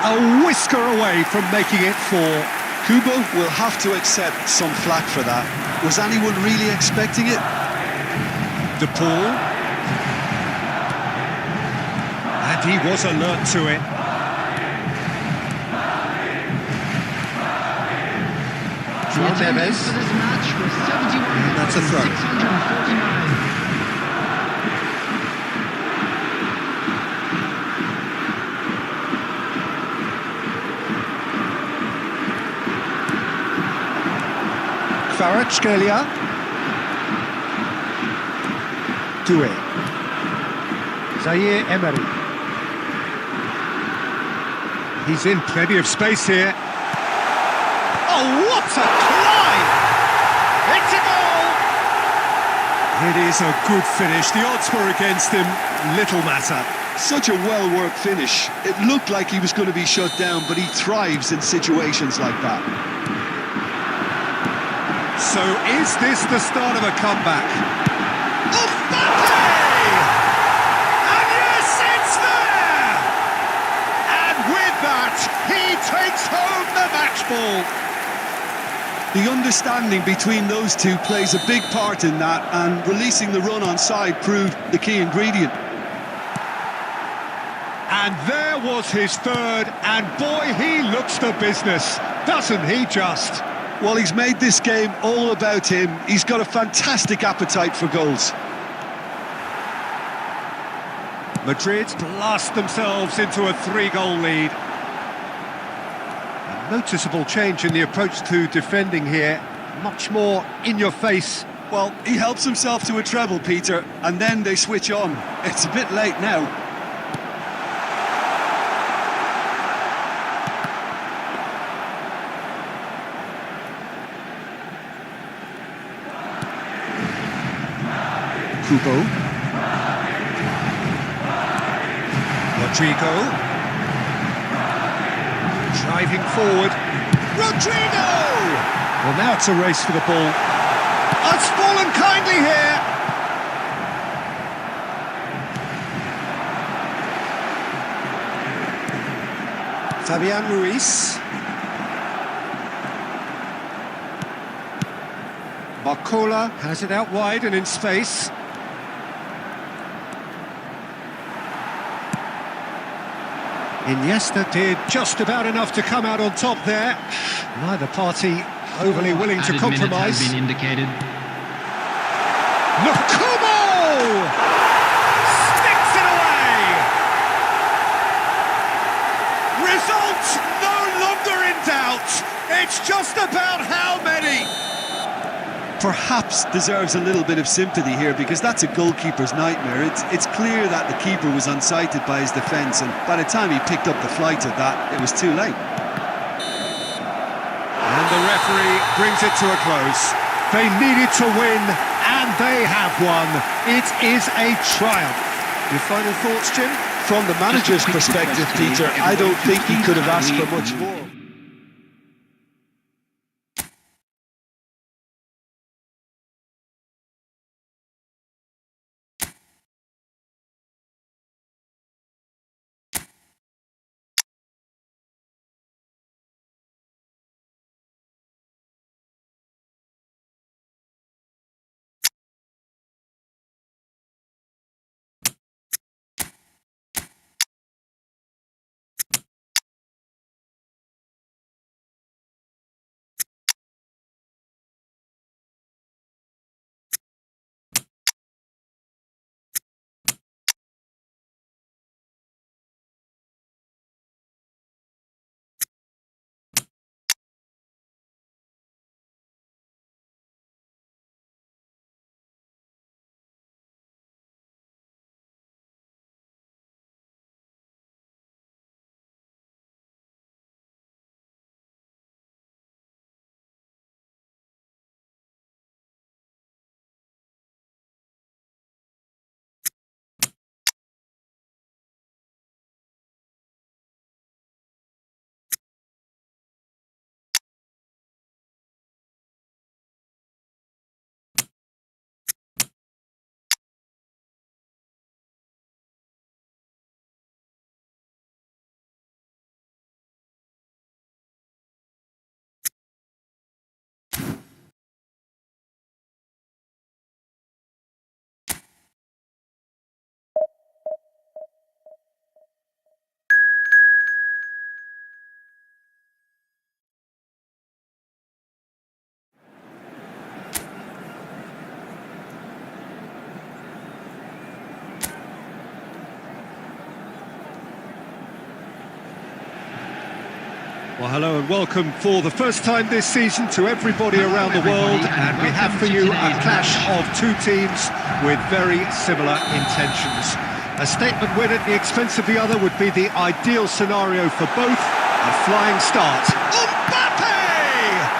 A whisker away from making it 4. Kubo will have to accept some flack for that. Was anyone really expecting it? De Paul. And he was alert to it. The attendance for this match was 71,649. And that's a throw. Kvaratskhelia. Doué. Zaire Emery. He's in plenty of space here. Oh, what a climb! It's a goal! It is a good finish. The odds were against him. Little matter. Such a well-worked finish. It looked like he was going to be shut down, but he thrives in situations like that. So is this the start of a comeback? Mbappe! And yes, it's there! And with that, he takes home the match ball. The understanding between those two plays a big part in that, and releasing the run on side proved the key ingredient. And there was his third, and boy, he looks the business, doesn't he just? Well, he's made this game all about him. He's got a fantastic appetite for goals. Madrid blast themselves into a 3-goal lead. A noticeable change in the approach to defending here, much more in your face. Well, he helps himself to a treble, Peter, and then they switch on. It's a bit late now. Kubo. Rodrigo. Driving forward. Rodrigo! Well, now it's a race for the ball. Oh, it's fallen kindly here. Fabian Ruiz. Barcola has it out wide and in space. Iniesta did just about enough to come out on top there. Neither party overly willing to compromise. Has been indicated. Lukumo! Sticks it away! Result no longer in doubt. It's just about how many. Perhaps deserves a little bit of sympathy here, because that's a goalkeeper's nightmare. It's clear that the keeper was unsighted by his defence, and by the time he picked up the flight of that, it was too late. And the referee brings it to a close. They needed to win, and they have won. It is a triumph. Your final thoughts, Jim? From the manager's perspective, Peter, I don't think he could have asked for much more. Well, hello and welcome for the first time this season to everybody around the world, and we have for you a clash of two teams with very similar intentions. A statement win at the expense of the other would be the ideal scenario for both. A flying start. Mbappe!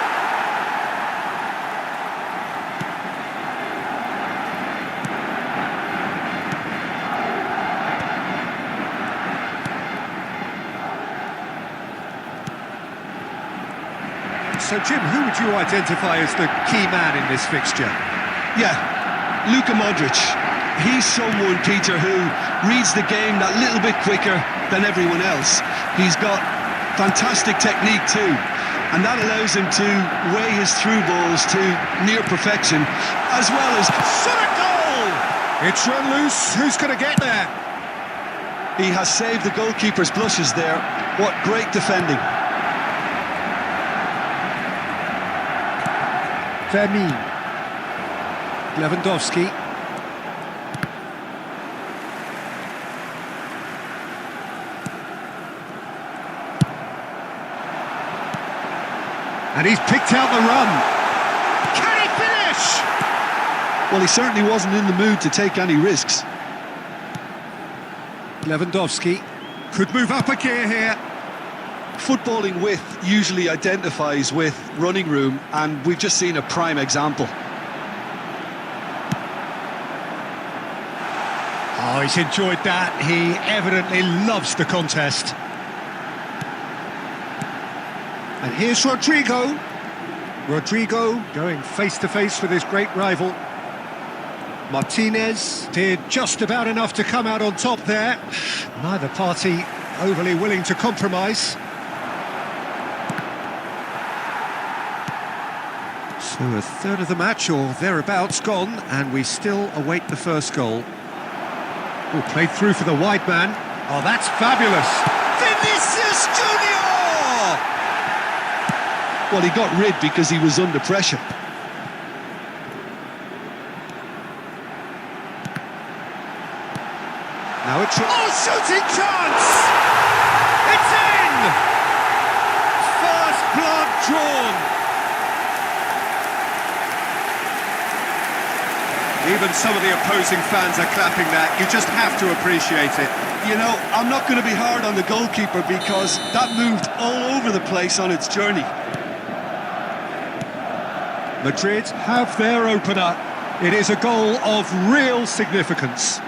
So, Jim, who would you identify as the key man in this fixture? Yeah, Luka Modric. He's someone, Peter, who reads the game that little bit quicker than everyone else. He's got fantastic technique too, and that allows him to weigh his through balls to near perfection, as well as Shot a goal! It's run loose. Who's going to get there? he has saved the goalkeeper's blushes there. What great defending. Vermeer. Lewandowski. And he's picked out the run. Can he finish? Well, he certainly wasn't in the mood to take any risks. Lewandowski could move up a gear here. Footballing width usually identifies with running room, and we've just seen a prime example. Oh, he's enjoyed that. He evidently loves the contest. And here's Rodrigo. Rodrigo going face-to-face with his great rival. Martinez did just about enough to come out on top there. Neither party overly willing to compromise. So a third of the match or thereabouts gone, and we still await the first goal. Oh, played through for the wide man. Oh, that's fabulous. Vinicius Junior! Well, he got rid because he was under pressure. Now it's... Oh, shooting chance! It's in! First blood drawn. Even some of the opposing fans are clapping that. You just have to appreciate it. You know, I'm not going to be hard on the goalkeeper because that moved all over the place on its journey. Madrid have their opener. It is a goal of real significance.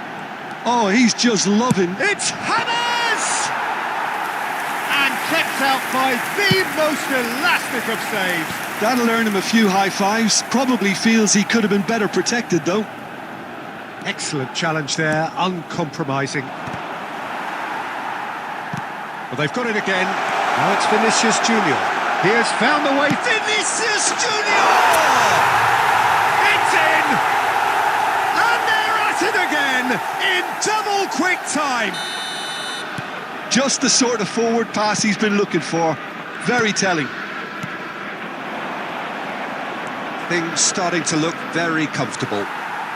Oh, he's just loving. It's Hammers! And kept out by the most elastic of saves. That'll earn him a few high fives. Probably feels he could have been better protected, though. Excellent challenge there, uncompromising. Well, they've got it again. Now it's Vinicius Junior. He has found the way. Vinicius Junior! It's in! And they're at it again in double quick time. Just the sort of forward pass he's been looking for. Very telling. Things starting to look very comfortable.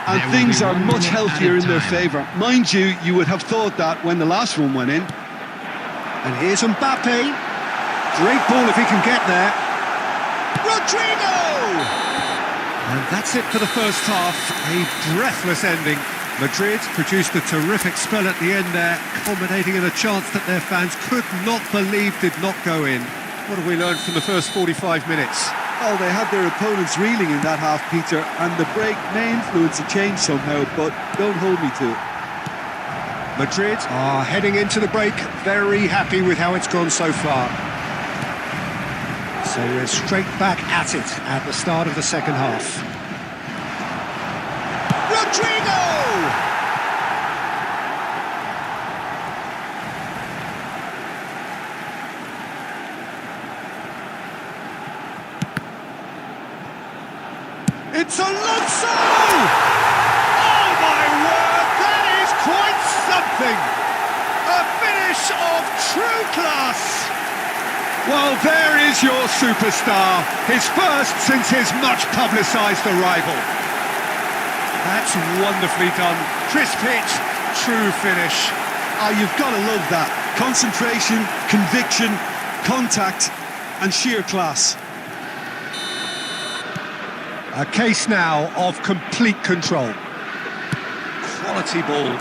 And things are much healthier in their favour. Mind you, you would have thought that when the last one went in. And here's Mbappe. Great ball if he can get there. Rodrigo! And that's it for the first half. A breathless ending. Madrid produced a terrific spell at the end there, culminating in a chance that their fans could not believe did not go in. What have we learned from the first 45 minutes? Oh, they had their opponents reeling in that half, Peter, and the break may influence a change somehow, but don't hold me to it. Madrid are heading into the break, very happy with how it's gone so far. So we're straight back at it at the start of the second half. Rodrigo! It's Alonso! Oh my word, that is quite something! A finish of true class! Well, there is your superstar, his first since his much publicised arrival. That's wonderfully done. Crisp hit, true finish. Oh, you've got to love that. Concentration, conviction, contact, and sheer class. A case now of complete control. Quality ball.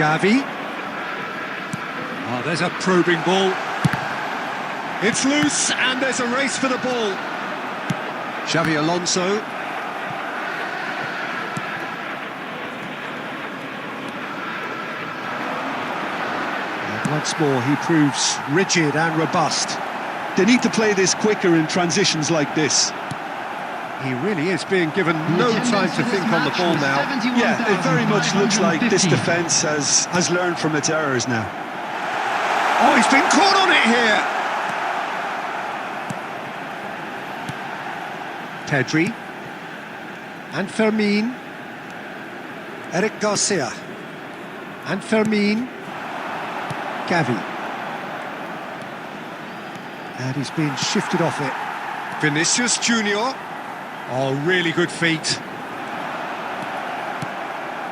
Gavi. Oh, there's a probing ball. It's loose, and there's a race for the ball. Xavi Alonso. And once more, he proves rigid and robust. They need to play this quicker in transitions like this. He really is being given no time to think on the ball now. Yeah, it very much looks like this defence has learned from its errors now. Oh, he's been caught on it here. Pedri. And Fermin. Eric Garcia. And Fermin. Gavi. And he's been shifted off it. Vinicius Junior. Oh, really good feet.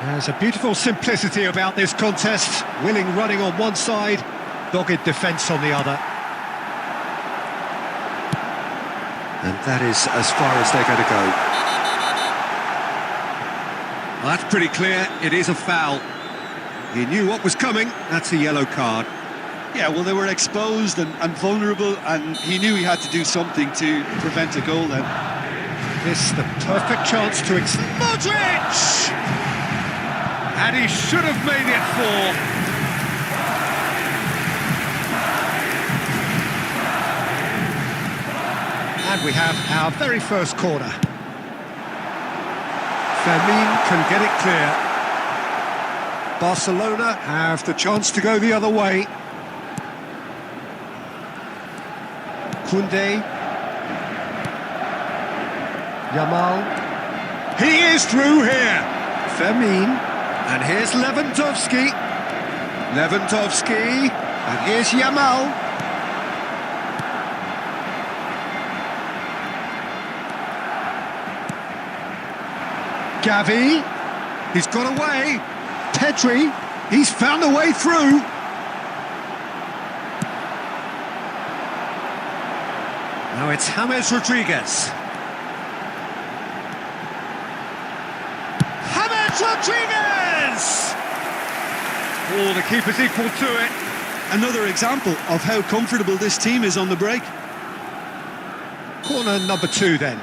There's a beautiful simplicity about this contest. Willing running on one side, dogged defence on the other. And that is as far as they're going to go. Well, that's pretty clear. It is a foul. He knew what was coming. That's a yellow card. Yeah, well, they were exposed and vulnerable, and he knew he had to do something to prevent a goal then. This the perfect chance to Modric! And he should have made it 4. And we have our very first corner. Fermin can get it clear. Barcelona have the chance to go the other way. Koundé. Yamal. He is through here. Fermin. And here's Lewandowski. Lewandowski. And here's Yamal. Gavi. He's got away. Pedri. He's found a way through. Now it's James Rodriguez. Rodriguez! Oh, the keeper's equal to it. Another example of how comfortable this team is on the break. Corner number 2 then.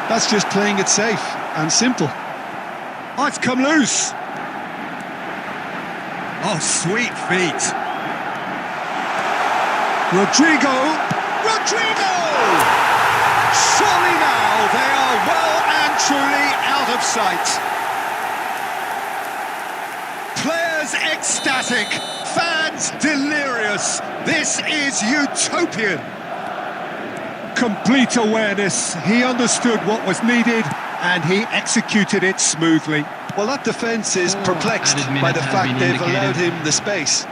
That's just playing it safe and simple. Oh, it's come loose. Oh, sweet feet. Rodrigo! Surely now they are well and truly out of sight. Players ecstatic, fans delirious. This is utopian. Complete awareness. He understood what was needed and he executed it smoothly. Well, that defence is perplexed by the fact they've allowed him the space.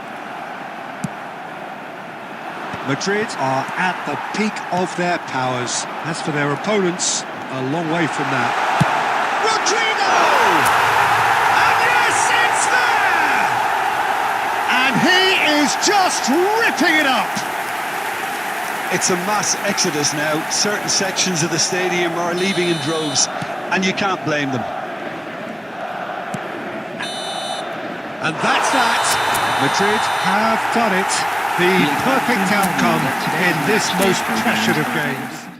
Madrid are at the peak of their powers. As for their opponents, a long way from that. Rodrigo! And yes, it's there! And he is just ripping it up! It's a mass exodus now. Certain sections of the stadium are leaving in droves, and you can't blame them. And that's that. Madrid have done it. The perfect outcome in this most pressured of games.